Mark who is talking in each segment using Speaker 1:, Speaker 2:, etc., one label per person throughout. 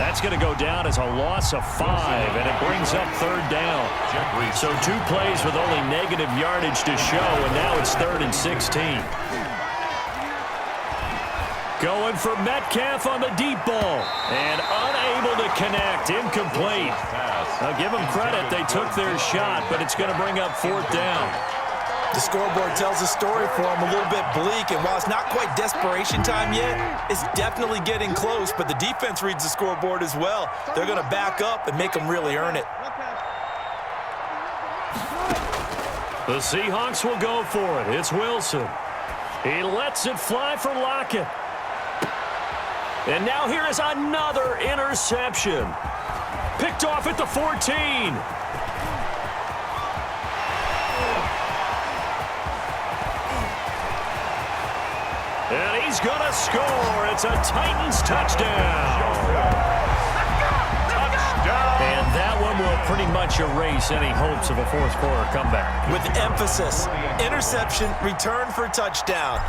Speaker 1: That's going to go down as a loss of 5, and it brings up 3rd down. So 2 plays with only negative yardage to show, and now it's 3rd and 16. Going for Metcalf on the deep ball, and unable to connect, incomplete. Now give them credit, they took their shot, but it's going to bring up 4th down.
Speaker 2: The scoreboard tells a story for them, a little bit bleak, and while it's not quite desperation time yet, it's definitely getting close, but the defense reads the scoreboard as well. They're going to back up and make them really earn it.
Speaker 1: The Seahawks will go for it. It's Wilson. He lets it fly for Lockett. And now here is another interception. Picked off at the 14. And he's going to score. It's a Titans touchdown. And that one will pretty much erase any hopes of a 4th quarter comeback.
Speaker 2: With emphasis, interception, return for touchdown.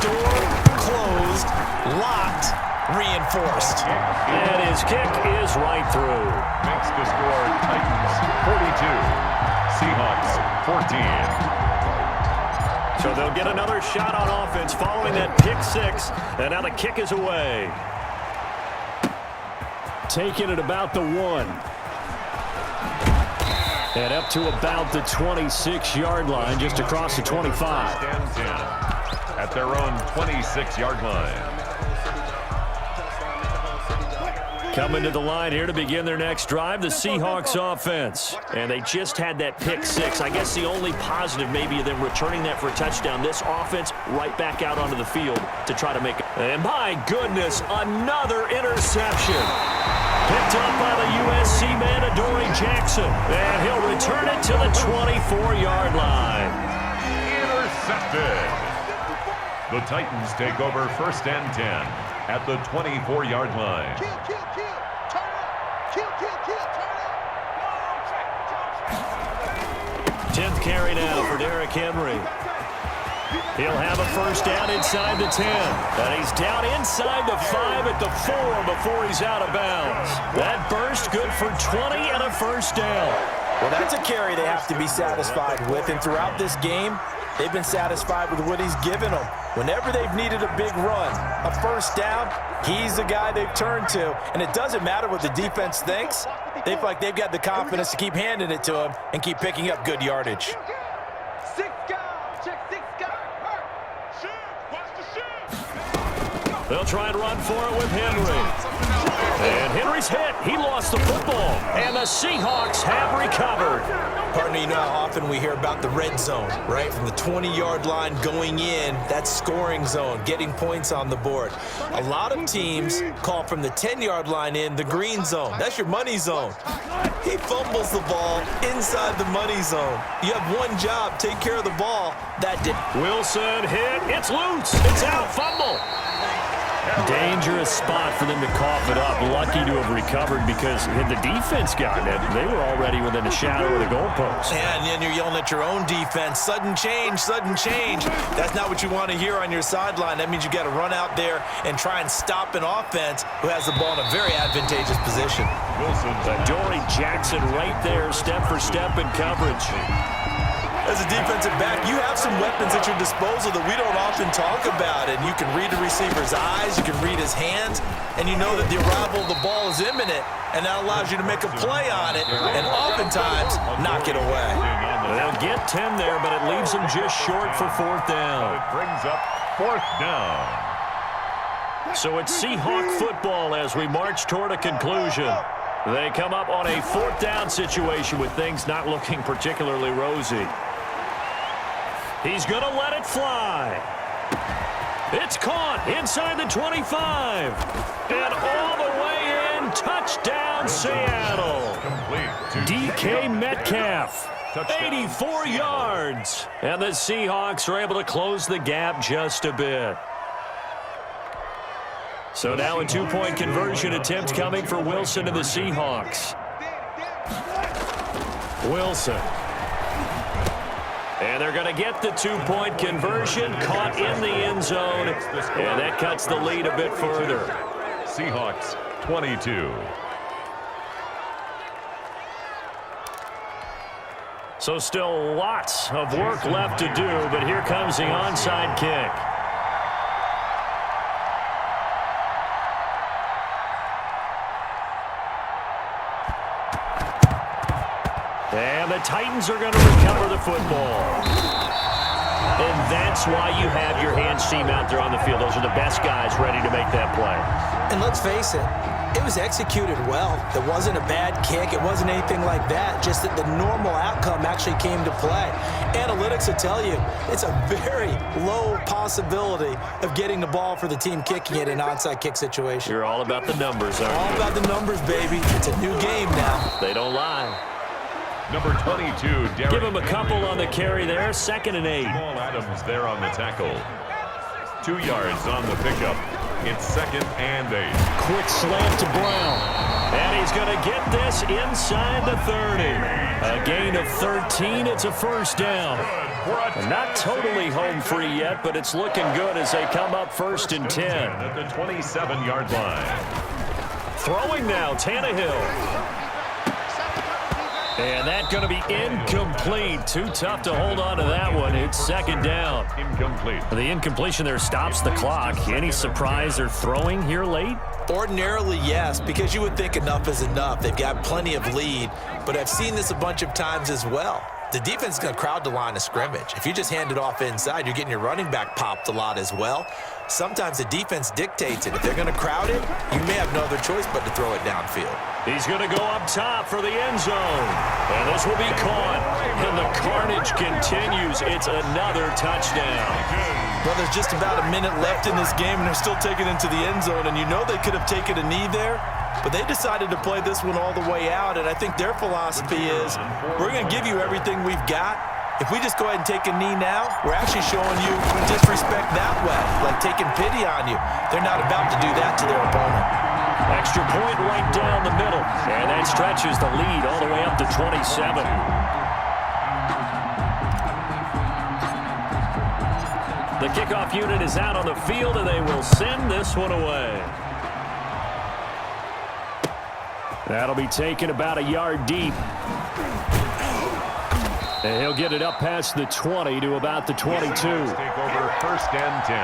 Speaker 2: Door closed, locked, reinforced.
Speaker 1: And his kick is right through.
Speaker 3: Makes the score Titans 42, Seahawks 14.
Speaker 1: So they'll get another shot on offense following that pick 6, and now the kick is away. Taking it about the 1. And up to about the 26-yard line, just across the 25.
Speaker 3: At their own 26-yard line.
Speaker 1: Coming to the line here to begin their next drive, the Seahawks offense. And they just had that pick 6. I guess the only positive maybe of them returning that for a touchdown. This offense right back out onto the field to try to make it. And my goodness, another interception. Picked up by the USC man, Adoree Jackson. And he'll return it to the 24-yard line.
Speaker 3: Intercepted. The Titans take over 1st and 10 at the 24-yard line.
Speaker 1: 10th carry now for Derrick Henry. He'll have a 1st down inside the 10. And he's down inside the 5 at the 4 before he's out of bounds. That burst good for 20 and a 1st down.
Speaker 2: Well, that's a carry they have to be satisfied with, and throughout this game, they've been satisfied with what he's given them. Whenever they've needed a big run, a 1st down, he's the guy they've turned to. And it doesn't matter what the defense thinks. They feel like they've got the confidence to keep handing it to him and keep picking up good yardage.
Speaker 1: They'll try and run for it with Henry. And Henry's hit. He lost the football. And the Seahawks have recovered.
Speaker 2: Partner, you know how often we hear about the red zone, right? From the 20-yard line going in, that's scoring zone, getting points on the board. A lot of teams call from the 10-yard line in the green zone. That's your money zone. He fumbles the ball inside the money zone. You have one job, take care of the ball. That did.
Speaker 1: Wilson hit. It's loose. It's out. Fumble. Dangerous spot for them to cough it up. Lucky to have recovered because had the defense gotten it, they were already within a shadow of the goalpost.
Speaker 2: Yeah, and then you're yelling at your own defense. Sudden change, sudden change. That's not what you want to hear on your sideline. That means you got to run out there and try and stop an offense who has the ball in a very advantageous position.
Speaker 1: Adoree Jackson right there, step for step in coverage.
Speaker 2: As a defensive back, you have some weapons at your disposal that we don't often talk about. And you can read the receiver's eyes, you can read his hands, and you know that the arrival of the ball is imminent, and that allows you to make a play on it and oftentimes knock it away.
Speaker 1: They'll get 10 there, but it leaves them just short for 4th down.
Speaker 3: It brings up 4th down.
Speaker 1: So it's Seahawk football as we march toward a conclusion. They come up on a 4th down situation with things not looking particularly rosy. He's going to let it fly. It's caught inside the 25. And all the way in, touchdown Seattle. DK Metcalf, 84 yards. And the Seahawks are able to close the gap just a bit. So now a 2-point conversion attempt coming for Wilson and the Seahawks. Wilson. And they're going to get the 2-point conversion, caught in the end zone, and that cuts the lead a bit further.
Speaker 3: Seahawks 22.
Speaker 1: So still lots of work left to do, but here comes the onside kick. And the Titans are going to recover the football. And that's why you have your hands team out there on the field. Those are the best guys ready to make that play.
Speaker 2: And let's face it, it was executed well. It wasn't a bad kick. It wasn't anything like that. Just that the normal outcome actually came to play. Analytics will tell you it's a very low possibility of getting the ball for the team kicking it in an onside kick situation.
Speaker 1: You're all about the numbers, aren't you?
Speaker 2: All about the numbers, baby. It's a new game now.
Speaker 1: They don't lie.
Speaker 3: Number 22, Derek.
Speaker 1: Give him a couple on the carry there. 2nd and 8.
Speaker 3: Jamal Adams there on the tackle. 2 yards on the pickup. It's 2nd and 8.
Speaker 1: Quick slant to Brown. And he's going to get this inside the 30. A gain of 13. It's a first down. Not totally home free yet, but it's looking good as they come up 1st and 10.
Speaker 3: At the 27-yard line.
Speaker 1: Throwing now, Tannehill. And that's going to be incomplete. Too tough to hold on to that one. It's 2nd down.
Speaker 3: Incomplete.
Speaker 1: The incompletion there stops the clock. Any surprise they're throwing here late?
Speaker 2: Ordinarily, yes, because you would think enough is enough. They've got plenty of lead, but I've seen this a bunch of times as well. The defense is going to crowd the line of scrimmage. If you just hand it off inside, you're getting your running back popped a lot as well. Sometimes the defense dictates it. If they're going to crowd it, you may have no other choice but to throw it downfield.
Speaker 1: He's going to go up top for the end zone. And this will be caught. And the carnage continues. It's another touchdown.
Speaker 2: Well, there's just about a minute left in this game, and they're still taking it into the end zone. And you know they could have taken a knee there, but they decided to play this one all the way out. And I think their philosophy is, we're going to give you everything we've got. If we just go ahead and take a knee now, we're actually showing you disrespect that way, like taking pity on you. They're not about to do that to their opponent.
Speaker 1: Extra point right down the middle. And that stretches the lead all the way up to 27. The kickoff unit is out on the field, and they will send this one away. That'll be taken about a yard deep. And he'll get it up past the 20 to about the 22.
Speaker 3: Take over 1st and 10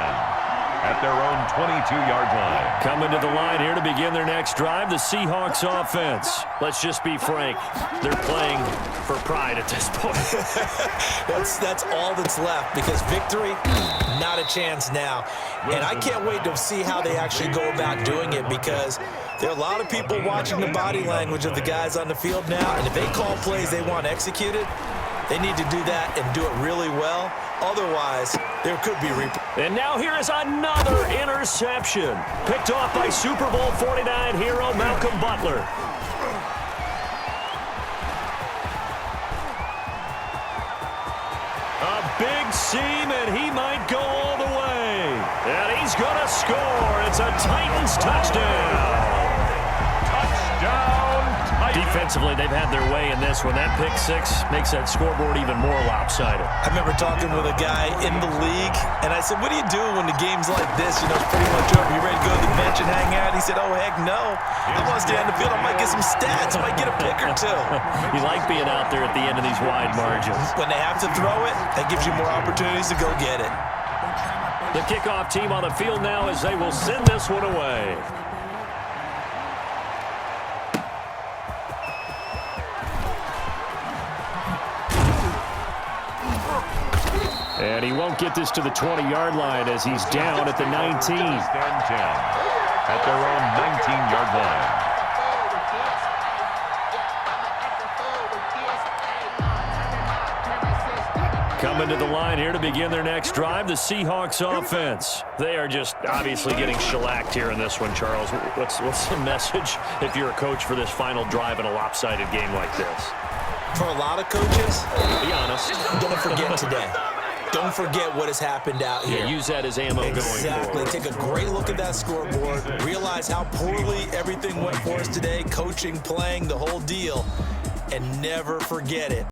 Speaker 3: at their own 22-yard line.
Speaker 1: Coming to the line here to begin their next drive, the Seahawks offense. Let's just be frank. They're playing for pride at this point.
Speaker 2: That's all that's left, because victory, not a chance now. And I can't wait to see how they actually go about doing it, because there are a lot of people watching the body language of the guys on the field now, and if they call plays they want executed, they need to do that and do it really well. Otherwise, there could be
Speaker 1: And now here is another interception. Picked off by Super Bowl 49 hero Malcolm Butler. A big seam, and he might go all the way. And he's going to score. It's a Titans touchdown.
Speaker 3: Touchdown, Titans.
Speaker 1: Defensively, they've had their way in this one. That pick six makes that scoreboard even more lopsided.
Speaker 2: I remember talking with a guy in the league, and I said, what do you do when the game's like this? You know, it's pretty much over. You ready to go to the bench and hang out? He said, oh, heck no. I want to stay on the field. I might get some stats. I might get a pick or two.
Speaker 1: You like being out there at the end of these wide margins.
Speaker 2: When they have to throw it, that gives you more opportunities to go get it.
Speaker 1: The kickoff team on the field now as they will send this one away. And he won't get this to the 20-yard line as he's down at the 19.
Speaker 3: Stand 10 at their own 19-yard line.
Speaker 1: Coming to the line here to begin their next drive, the Seahawks offense. They are just obviously getting shellacked here in this one, Charles. What's the message if you're a coach for this final drive in a lopsided game like this?
Speaker 2: For a lot of coaches,
Speaker 1: be honest,
Speaker 2: don't forget today. Don't forget what has happened out here.
Speaker 1: Yeah, use that as ammo going forward.
Speaker 2: Exactly. Take a great look at that scoreboard. Realize how poorly everything went for us today. Coaching, playing, the whole deal. And never forget it.